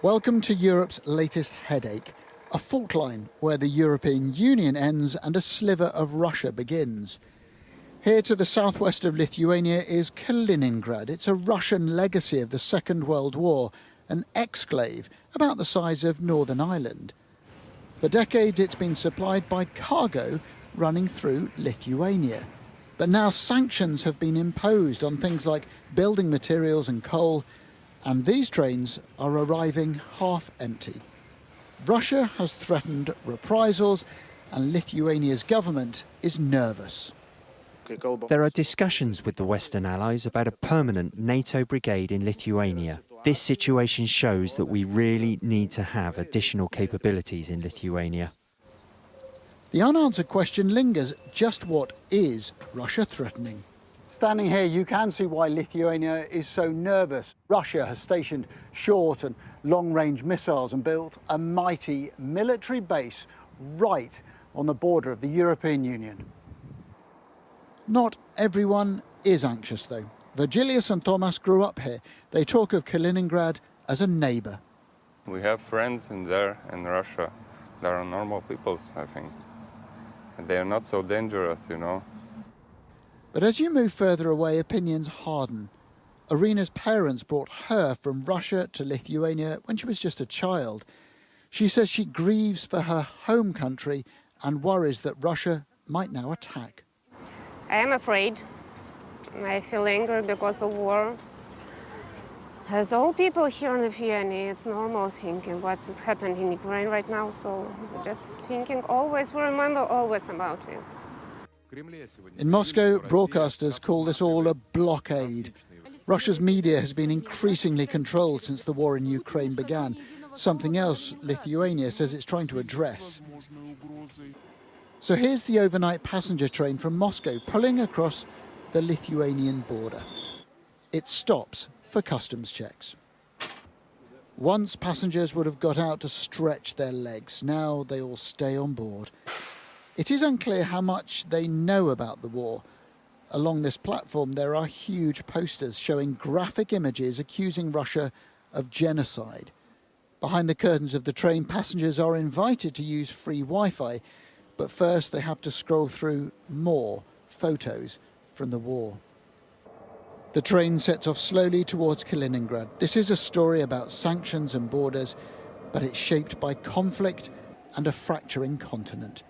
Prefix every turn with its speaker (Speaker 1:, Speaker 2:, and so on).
Speaker 1: Welcome to Europe's latest headache, a fault line where the European Union ends and a sliver of Russia begins. Here to the southwest of Lithuania is Kaliningrad. It's a Russian legacy of the Second World War, an exclave about the size of Northern Ireland. For decades it's been supplied by cargo running through Lithuania. But now sanctions have been imposed on things like building materials and coal, and these trains are arriving half empty. Russia has threatened reprisals, and Lithuania's government is nervous.
Speaker 2: There are discussions with the Western allies about a permanent NATO brigade in Lithuania. This situation shows that we really need to have additional capabilities in Lithuania.
Speaker 1: The unanswered question lingers: just what is Russia threatening? Standing here, you can see why Lithuania is so nervous. Russia has stationed short and long-range missiles and built a mighty military base right on the border of the European Union. Not everyone is anxious, though. Virgilius and Thomas grew up here. They talk of Kaliningrad as a neighbour.
Speaker 3: We have friends in Russia. They are normal people, I think. They are not so dangerous, you know.
Speaker 1: But as you move further away, opinions harden. Irina's parents brought her from Russia to Lithuania when she was just a child. She says she grieves for her home country and worries that Russia might now attack.
Speaker 4: I am afraid. I feel angry because the war has all people here in Lithuania. It's normal thinking what's happening in Ukraine right now. So just thinking always, we remember always about it.
Speaker 1: In Moscow, broadcasters call this all a blockade. Russia's media has been increasingly controlled since the war in Ukraine began, something else Lithuania says it's trying to address. So here's the overnight passenger train from Moscow pulling across the Lithuanian border. It stops for customs checks. Once passengers would have got out to stretch their legs. Now they all stay on board. It is unclear how much they know about the war. Along this platform there are huge posters showing graphic images accusing Russia of genocide. Behind the curtains of the train, passengers are invited to use free Wi-Fi, but first they have to scroll through more photos from the war. The train sets off slowly towards Kaliningrad. This is a story about sanctions and borders, but it's shaped by conflict and a fracturing continent.